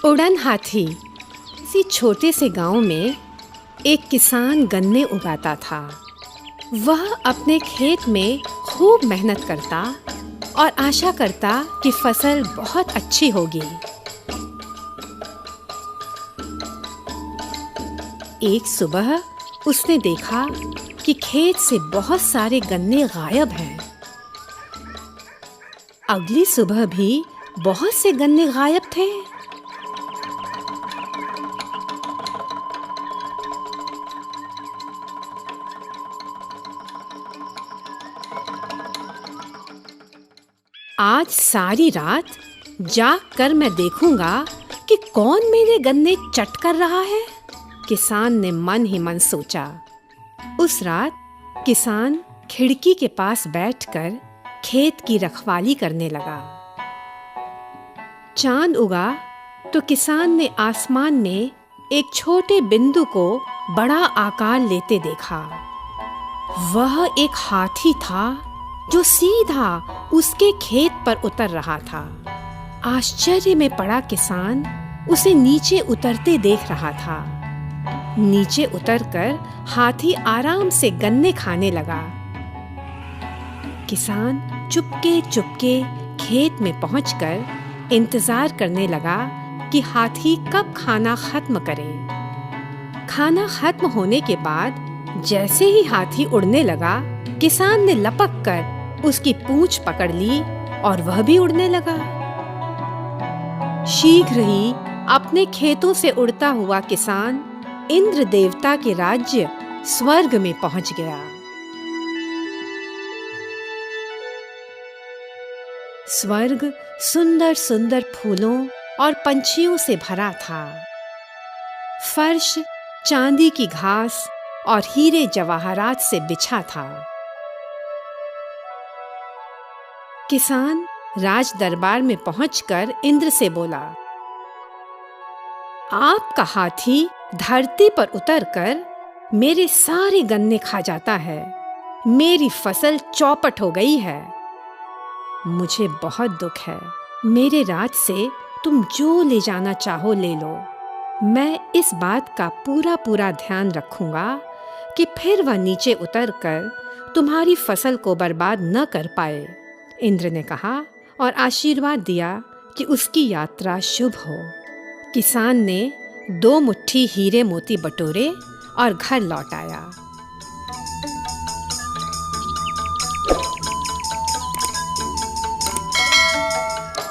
उड़न हाथी। किसी छोटे से गांव में एक किसान गन्ने उगाता था। वह अपने खेत में खूब मेहनत करता और आशा करता कि फसल बहुत अच्छी होगी। एक सुबह उसने देखा कि खेत से बहुत सारे गन्ने गायब हैं। अगली सुबह भी बहुत से गन्ने गायब थे। आज सारी रात जाग कर मैं देखूंगा कि कौन मेरे गन्ने चट कर रहा है, किसान ने मन ही मन सोचा। उस रात किसान खिड़की के पास बैठकर खेत की रखवाली करने लगा। चांद उगा तो किसान ने आसमान में एक छोटे बिंदु को बड़ा आकार लेते देखा। वह एक हाथी था जो सीधा उसके खेत पर उतर रहा था। आश्चर्य में पड़ा किसान उसे नीचे उतरते देख रहा था। नीचे उतरकर हाथी आराम से गन्ने खाने लगा। किसान चुपके चुपके खेत में पहुंचकर इंतजार करने लगा कि हाथी कब खाना खत्म करे। खाना खत्म होने के बाद जैसे ही हाथी उड़ने लगा, किसान ने लपक कर उसकी पूंछ पकड़ ली और वह भी उड़ने लगा। शीघ्र ही अपने खेतों से उड़ता हुआ किसान इंद्र देवता के राज्य स्वर्ग में पहुंच गया। स्वर्ग सुंदर सुंदर फूलों और पंछियों से भरा था। फर्श चांदी की घास और हीरे जवाहरात से बिछा था। किसान राज दरबार में पहुंचकर इंद्र से बोला, आपका हाथी धरती पर उतरकर मेरे सारे गन्ने खा जाता है। मेरी फसल चौपट हो गई है। मुझे बहुत दुख है। मेरे राज से तुम जो ले जाना चाहो ले लो। मैं इस बात का पूरा पूरा ध्यान रखूंगा कि फिर वह नीचे उतरकर तुम्हारी फसल को बर्बाद न कर पाए। इंद्र ने कहा और आशीर्वाद दिया कि उसकी यात्रा शुभ हो। किसान ने 2 मुट्ठी हीरे मोती बटोरे और घर लौट आया।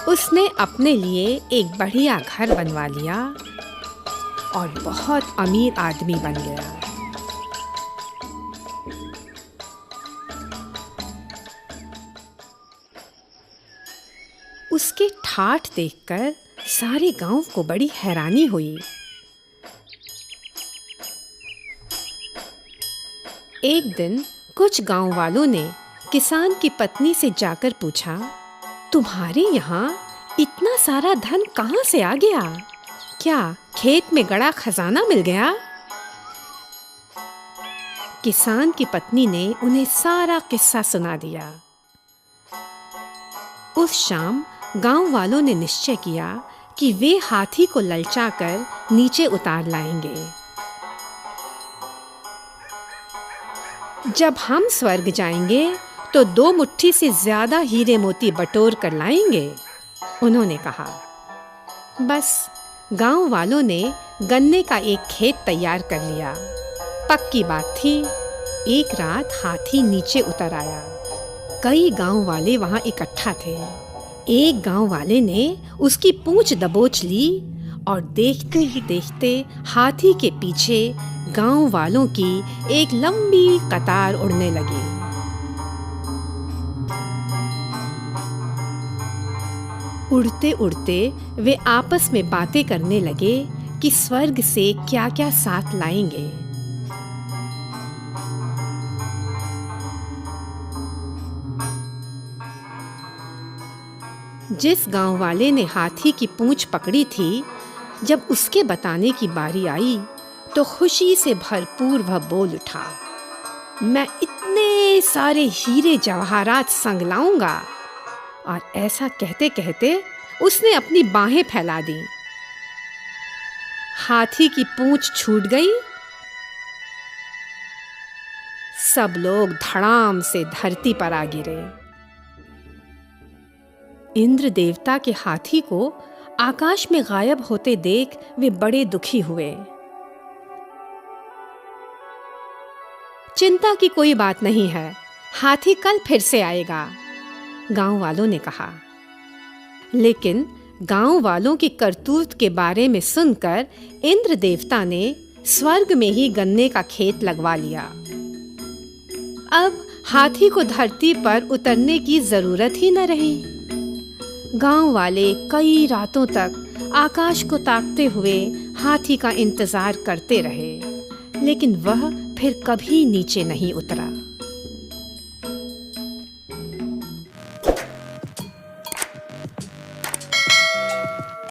उसने अपने लिए एक बढ़िया घर बनवा लिया और बहुत अमीर आदमी बन गया। उसके ठाठ देखकर सारे गांव को बड़ी हैरानी हुई। एक दिन कुछ गांव वालों ने किसान की पत्नी से जाकर पूछा, तुम्हारे यहाँ इतना सारा धन कहाँ से आ गया? क्या खेत में गड़ा खजाना मिल गया? किसान की पत्नी ने उन्हें सारा किस्सा सुना दिया। उस शाम गांव वालों ने निश्चय किया कि वे हाथी को ललचाकर नीचे उतार लाएंगे। जब हम स्वर्ग जाएंगे तो 2 मुट्ठी से ज्यादा हीरे मोती बटोर कर लाएंगे, उन्होंने कहा। बस गांव वालों ने गन्ने का एक खेत तैयार कर लिया। पक्की बात थी, एक रात हाथी नीचे उतर आया। कई गांव वाले वहां इकट्ठा थे। एक गांव वाले ने उसकी पूंछ दबोच ली और देखते ही देखते हाथी के पीछे गांव वालों की एक लंबी कतार उड़ने लगी। उड़ते उड़ते वे आपस में बातें करने लगे कि स्वर्ग से क्या-क्या साथ लाएंगे। जिस गांव वाले ने हाथी की पूंछ पकड़ी थी, जब उसके बताने की बारी आई तो खुशी से भरपूर वह बोल उठा, मैं इतने बड़े सारे हीरे जवाहरात संग लाऊंगा। और ऐसा कहते कहते उसने अपनी बाहें फैला दी। हाथी की पूंछ छूट गई। सब लोग धड़ाम से धरती पर आ गिरे। इंद्र देवता के हाथी को आकाश में गायब होते देख वे बड़े दुखी हुए। चिंता की कोई बात नहीं है, हाथी कल फिर से आएगा, गांव वालों ने कहा। लेकिन गांव वालों की करतूत के बारे में सुनकर इंद्र देवता ने स्वर्ग में ही गन्ने का खेत लगवा लिया। अब हाथी को धरती पर उतरने की जरूरत ही न रही। गांव वाले कई रातों तक आकाश को ताकते हुए हाथी का इंतजार करते रहे, लेकिन वह फिर कभी नीचे नहीं उतरा।